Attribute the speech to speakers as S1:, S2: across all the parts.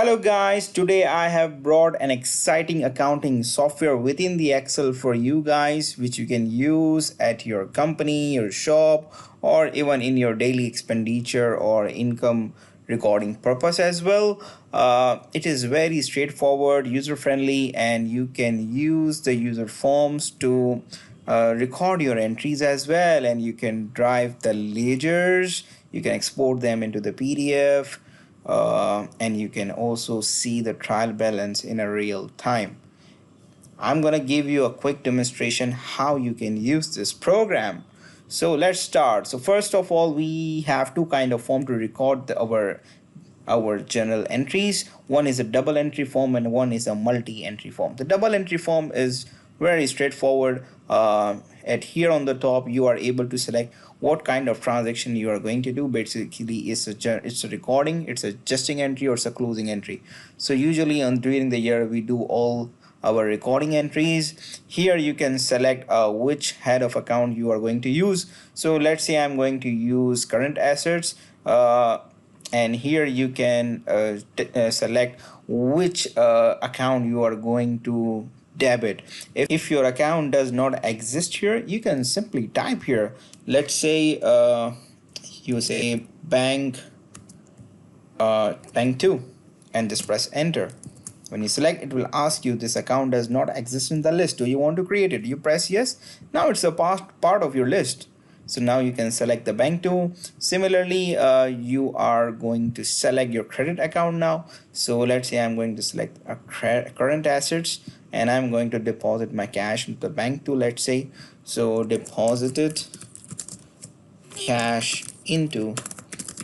S1: Hello guys, today I have brought an exciting accounting software within the Excel for you guys, which you can use at your company, your shop, or even in your daily expenditure or income recording purpose as well. It is very straightforward, user friendly, and you can use the user forms to record your entries as well, and you can drive the ledgers, you can export them into the PDF, and you can also see the trial balance in a real time. I'm gonna give you a quick demonstration how you can use this program. So let's start. So first of all, we have two kind of form to record our journal entries. One is a double entry form and one is a multi-entry form. The double entry form is very straightforward. At here on the top, you are able to select what kind of transaction you are going to do. Basically, it's a recording, it's a adjusting entry, or it's a closing entry. So usually during the year, we do all our recording entries. Here you can select which head of account you are going to use. So let's say I'm going to use current assets. And here you can select which account you are going to debit. If your account does not exist here, you can simply type here, let's say you say bank 2, and just press enter. When you select, it will ask you, this account does not exist in the list, do you want to create it? You press yes. Now it's a part of your list. So now you can select the bank 2. Similarly, you are going to select your credit account now. So let's say I'm going to select a current assets, and I'm going to deposit my cash into the bank 2, let's say. So deposited cash into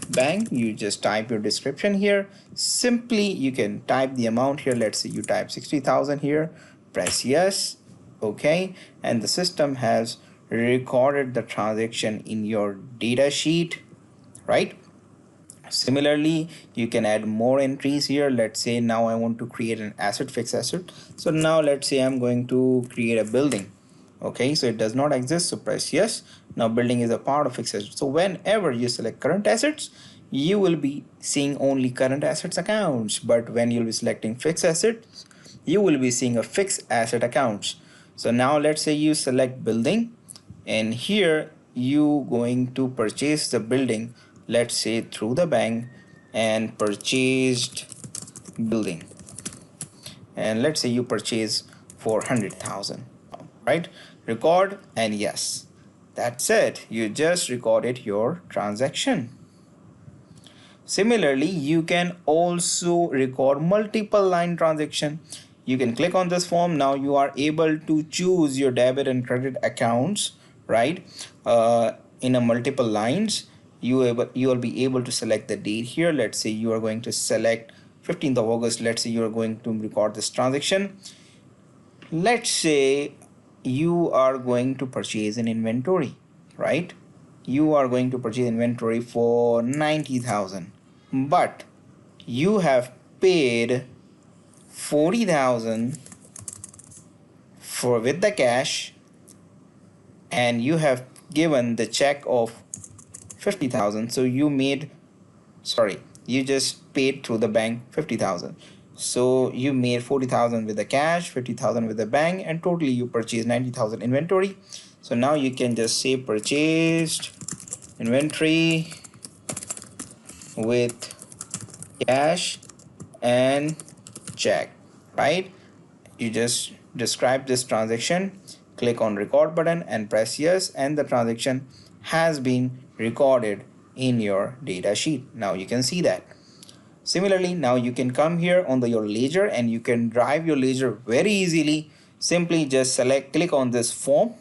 S1: bank. You just type your description here. Simply you can type the amount here. Let's say you type 60,000 here, press yes. Okay, and the system has recorded the transaction in your data sheet, right? Similarly, you can add more entries here. Let's say now I want to create an fixed asset. So now let's say I'm going to create a building. Okay, so it does not exist, so press yes. Now building is a part of fixed assets. So whenever you select current assets, you will be seeing only current assets accounts, but when you'll be selecting fixed assets, you will be seeing a fixed asset accounts. So now let's say you select building, and here you going to purchase the building, let's say through the bank, and purchased building, and let's say you purchase for 100,000, right? Record, and yes, that's it. You just recorded your transaction. Similarly, you can also record multiple line transaction. You can click on this form. Now you are able to choose your debit and credit accounts, right? In a multiple lines, you will be able to select the date here. Let's say you are going to select 15th of August. Let's say you are going to record this transaction. Let's say you are going to purchase an inventory, right? You are going to purchase inventory for 90,000, but you have paid 40,000 for with the cash, and you have given the check of 50,000. So you just paid through the bank 50,000. So you made 40,000 with the cash, 50,000 with the bank, and totally you purchased 90,000 inventory. So now you can just say purchased inventory with cash and check, right? You just describe this transaction, click on record button and press yes, and the transaction has been recorded in your data sheet. Now you can see that. Similarly, now you can come here on your ledger, and you can drive your ledger very easily. Simply just click on this form,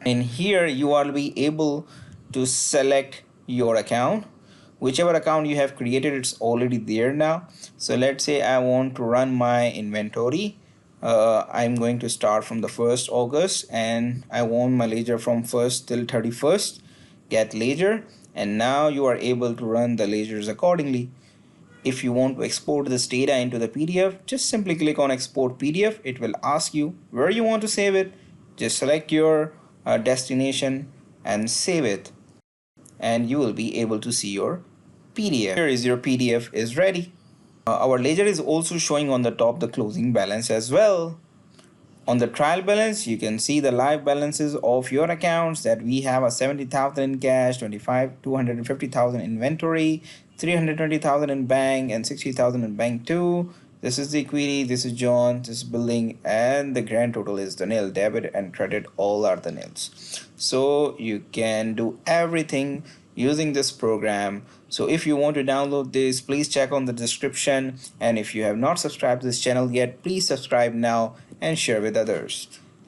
S1: and here you will be able to select your account. Whichever account you have created, it's already there now. So let's say I want to run my inventory. I'm going to start from the 1st August, and I want my ledger from 1st till 31st. Get ledger, and now you are able to run the ledgers accordingly. If you want to export this data into the PDF, just simply click on export PDF. It will ask you where you want to save it. Just select your destination and save it, and you will be able to see your PDF. Here is your PDF is ready. Our ledger is also showing on the top the closing balance as well. On the trial balance, you can see the live balances of your accounts that we have a 70,000 in cash, 250,000 inventory, 320,000 in bank, and 60,000 in bank too. This is the equity, this is John, this is billing, and the grand total is the nil. Debit and credit all are the nils. So you can do everything using this program. So if you want to download this, please check on the description, and if you have not subscribed to this channel yet, please subscribe now and share with others.